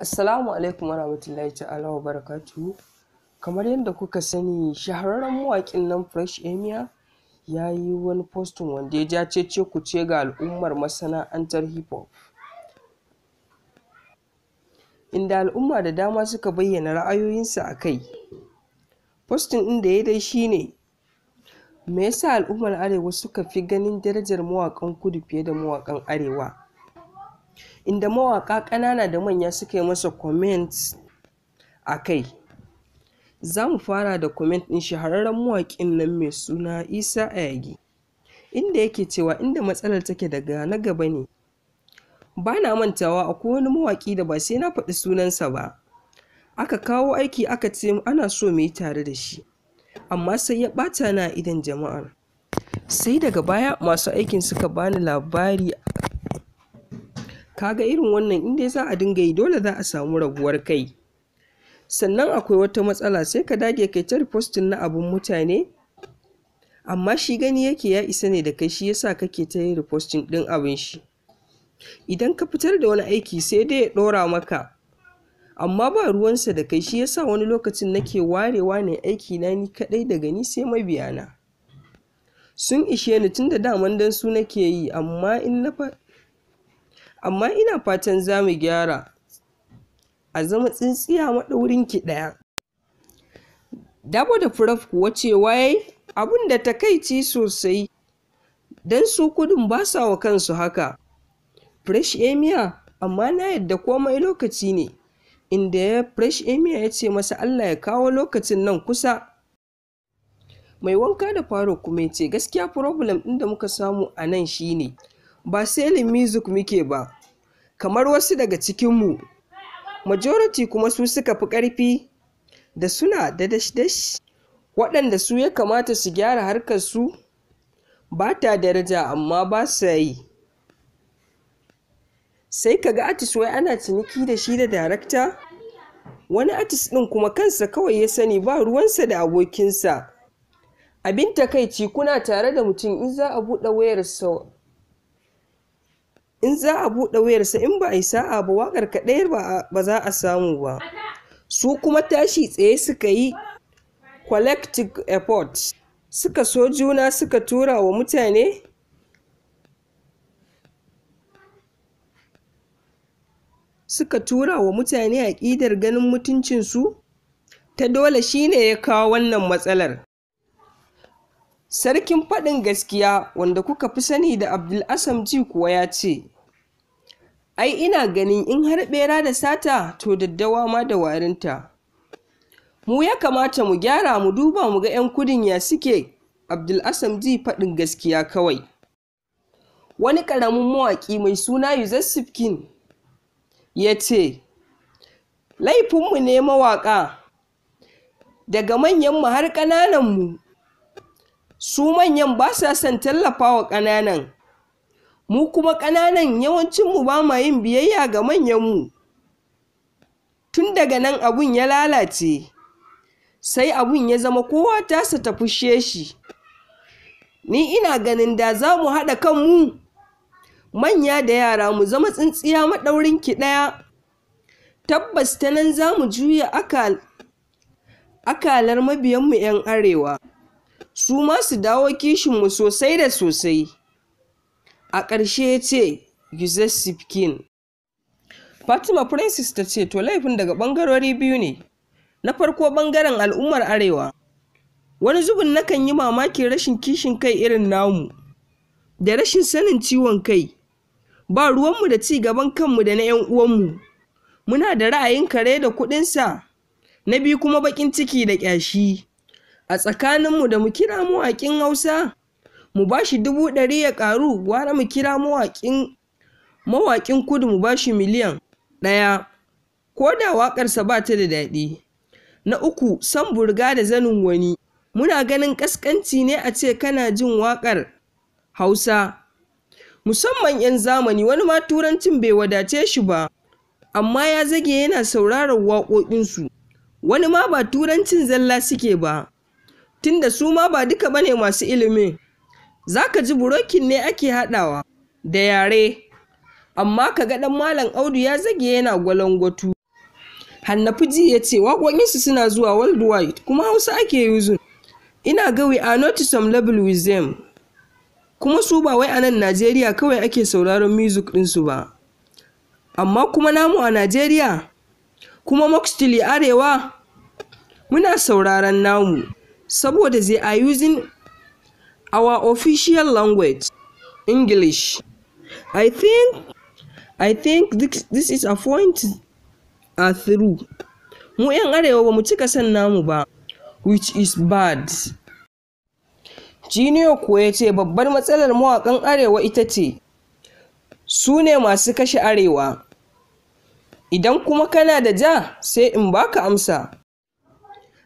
Assalamu alaikum warahmatullahi ta'ala wa barakatuhu. Kamar yadda kuka sani, shahararren mawaƙin nan Fresh Emia ya yi wani postin wanda ya ja cece-kuce ga al'ummar masana'antar hip hop, inda al'umma da dama suka bayyana ra'ayoyinsu a kai. Postin ɗin da ya dai shine, me yasa al'ummar arewa suka fi ganin darajar mawaƙan kudu fiye da mawaƙan arewa? Inda mawaƙa ƙanana da manya suka yi masa comments a kai. Za mu fara da comment ɗin shahararren mawaƙin nan mai suna Isa Ayagi, inda yake cewa inda matsalar take daga na gaba ne. Ba na mantawa akwai wani mawaƙi da ba sai na faɗi sunansa ba, aka kawo aiki aka ce ana so mu yi tare da shi, amma sai ya ɓata na idon jama'ar. Sai daga baya masu aikin suka bani labari, kaga irin wannan inda za a dinga yi dole za a samu rabuwar kai. Sannan akwai wata matsala, sai ka dage kai ta reposting na abun mutane, amma shi gani yake ya isa ne da kai, shi yasa kake ta yin reposting ɗin abin shi. Idan ka fitar da wani aiki sai dai ya ɗora maka, amma ba ruwansa da kai, shi yasa wani lokacin nake warewa ne aiki na ni kaɗai, daga ni sai mabiyana. Sun ishe ni tun da daman dan su nake yi, amma ina fatan za mu gyara, a zama tsintsiya maɗaurin ki ɗaya. Dabo da Prof kuwa cewa yayi abun da takaici sosai, dan su kudin ba sa wa kansu haka. Fresh Emia, amma na yadda komai lokaci ne, inda Fresh Emia ya ce masa Allah ya kawo lokacin nan kusa. Mai wanka da faro kuma ya ce gaskiya problem ɗin da muka samu a nan shine ba selling music muke ba kamar wasu daga cikinmu, majority kuma su suka fi ƙarfi da suna da dash waɗanda su ya kamata su gyara harkar su ba ta daraja, amma ba sa yi. Sai kaga artist wai ana ciniki da shi da director, wani artist ɗin kuma kansa kawai ya sani, ba ruwansa da abokinsa. Abin takaici, kuna tare da mutum in za a buɗe wayarsa in ba a yi sa'a ba waƙar kaɗai ba za a samu ba. Su kuma tashi tsaye suka yi collective effort, suka so juna, suka tura wa mutane aƙidar ganin mutuncinsu ta dole, shine ya kawo wannan matsalar. Sarkin faɗin gaskiya wanda kuka fi sani da Abdul'asam G kuwa ya ce, ai ina ganin in har ɓera da sata to daddawa ma da warinta. Mu ya kamata mu gyara, mu duba mu ga 'yan kudin ya suke. Abdul'asam G faɗin gaskiya kawai. Wani ƙaramin mawaƙi mai suna Yusuf King ya ce, laifinmu ne mawaƙa, daga manyanmu har ƙanananmu, su manyan ba sa son tallafa wa ƙananan, mu kuma ƙananan yawancinmu ba ma yin biyayya ga manyanmu. Tun daga nan abun ya lalace, sai abun ya zama kowa tasa ta fushe shi. Ni ina ganin da za mu haɗa kanmu, manya da yara, mu zama tsintsiya maɗaurin ki ɗaya, tabbas ta nan za mu juya akalar mabiyanmu 'yan arewa, su ma su dawo kishinmu sosai da sosai. A ƙarshe ya ce Yusuf King. Fatima Princess ta ce to laifin daga ɓangarori biyu ne. Na farko ɓangaren al'ummar arewa, wani zubin nakan yi mamakin rashin kishin kai irin namu, da rashin sanin ciwon kai. Ba ruwanmu da ci gaban kanmu da na 'yan uwanmu, muna da ra'ayin kare da kuɗinsa. Na biyu kuma baƙin ciki da ƙyashi a tsakaninmu, da mu kira mawaƙin Hausa mu ba shi 100,000 ya ƙaru, gwara mu kira mawaƙin kudu mu ba shi miliyan 1, ko da waƙarsa ba ta da daɗi. Na uku, son burga da zanin wani, muna ganin ƙasƙanci ne a ce kana jin waƙar Hausa, musamman 'yan zamani, wani ma turancin bai wadace shi ba, amma ya zage yana sauraron waƙoƙinsu. Wani ma ba turancin zalla suke ba, tunda su ma ba duka bane masu ilimin. Za ka ji burokin ne ake haɗawa da yare, amma ka ga ɗan Malam Audu ya zage yana gwalangwatu. Hannafi ya ce waƙoƙinsu suna zuwa worldwide kuma Hausa ake yuzun. Ina ga we are not to some level with them. Kuma su ba wai a nan Najeriya kawai ake sauraron music ɗinsu ba. Amma kuma namu a Najeriya, kuma mostly arewa, muna sauraron namu. Saboda they are using our official language, English. I think this is a point through. Mu 'yan arewa ba mu cika son namu ba, which is bad. Junior kuwa ya ce babbar matsalar mawaƙan arewa ita ce, su ne masu kashe arewa. Idan kuma kana da ja sai in baka amsa.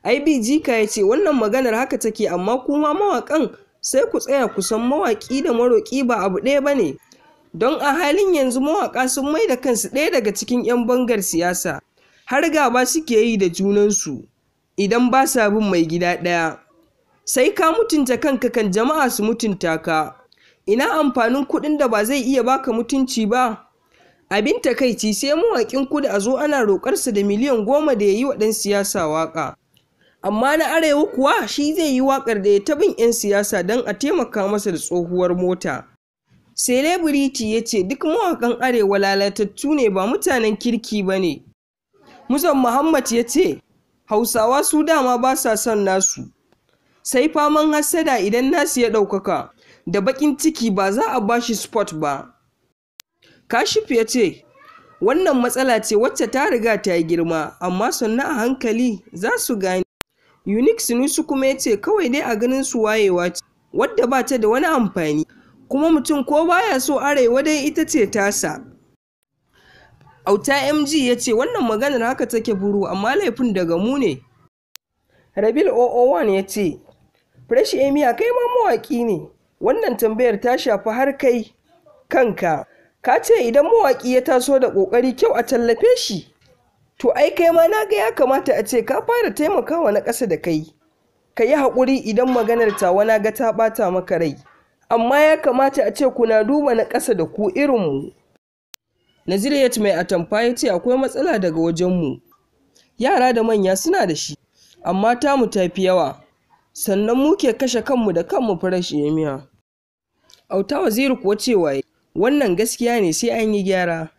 IB Jika ya ce wannan maganar haka take amma kuma mawaƙan sai ku tsaya ku san mawaƙi da maroƙi ba abu ɗaya ba ne. Don a halin yanzu mawaƙa sun mai da kansu ɗaya daga cikin 'yan bangar siyasa. Har gaba suke yi da junansu idan ba sa bin mai gida ɗaya. Sai ka mutunta kanka kan jama'a su mutunta ka. Ina amfanin kuɗin da ba zai iya baka mutunci ba? Abin takaici sai mawaƙin kudu a zo ana roƙarsa da miliyan 10 da ya yi wa ɗan siyasa waƙa. Amma na arewa kuwa shi zai yi waƙar da ya ta bin 'yan siyasa don a taimaka masa da tsohuwar mota. Celebrity ya ce duk mawaƙan arewa lalatattu ne ba mutanen kirki ba ne. Muzan Muhammad ya ce Hausawa su dama ba sa son nasu. Sai faman hassada idan nasu ya ɗaukaka, da baƙin ciki ba za a bashi spot ba. Kashif ya ce wannan matsala ce wacce ta riga ta yi girma, amma sannu a hankali za su gane. Unique Sinusu kuma ya ce kawai dai a ganin su wayewa ce, wadda ba ta da wani amfani, kuma mutum ko baya so arewa dai ita ce tasa. Auta MG ya ce wannan maganar haka take buru amma laifin daga mu ne. Rabil 001 ya ce Fresh Emia kai ma mawaƙi ne, wannan tambayar ta shafi har kai kanka. Ka ce idan mawaƙi ya taso da ƙoƙari kyau a tallafe shi. To ai kai ma na ga ya kamata a ce ka fara taimakawa na ƙasa da kai. Ka yi haƙuri idan maganar tawa na ga ta ɓata maka rai. Amma ya kamata a ce kuna duba na ƙasa da ku irinmu. Naziriyat mai atamfa ya ce akwai matsala daga wajenmu. Yara da manya suna da shi, amma tamu ta fi yawa. Sannan mu ke kashe kanmu da kanmu Fresh Emia. Auta Waziri kuwa cewa wannan gaskiya ne sai an yi gyara.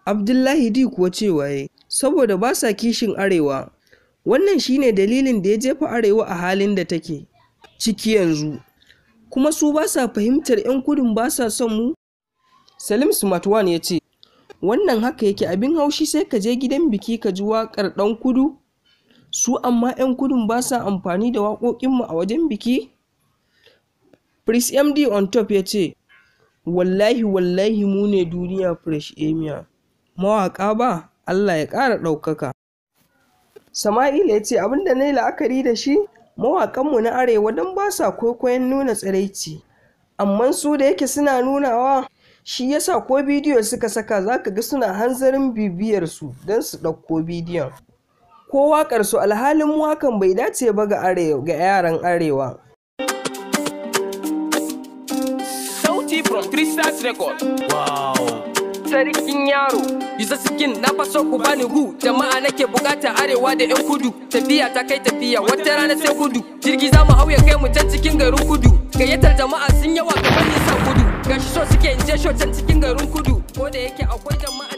Abdullahi D kuwa cewa saboda ba sa kishin arewa. Wannan shine dalilin da ya jefa arewa a halin da take ciki yanzu. Kuma su ba sa fahimtar 'yan kudun ba sa son mu. Salim Smart One ya ce wannan haka yake, abin haushi sai ka je gidan biki ka ji waƙar ɗan kudu. Su amma 'yan kudun ba sa amfani da waƙoƙinmu a wajen biki. Prince MD on top ya ce wallahi mu ne duniya Fresh Emia. Mawaƙa ba, Allah ya ƙara ɗaukaka. Sama'ila ya ce abinda na yi la'akari da shi, mawaƙanmu na arewa don ba sa kwaikwayon nuna tsiraici. Amma su da yake suna nunawa, shi yasa ko bidiyo suka saka za ka ga suna hanzarin bibiyarsu don su ɗauko bidiyon. Ko waƙarsu alhalin mu hakan bai dace ba ga yaran arewa. Sauti from Crystals Record. Wow. Sarkin yaro. Yusa Sikin na faso ku bani gu. Jama'a nake bukata arewa da 'yan kudu. Tafiya ta kai tafiya wata rana sai kudu. Jirgi za mu hau ya kai mu can cikin garin kudu. Gayyatar jama'a sun yawa kamar nisa kudu. Gashi so suke in je show can cikin garin kudu. Ko da yake akwai jama'a.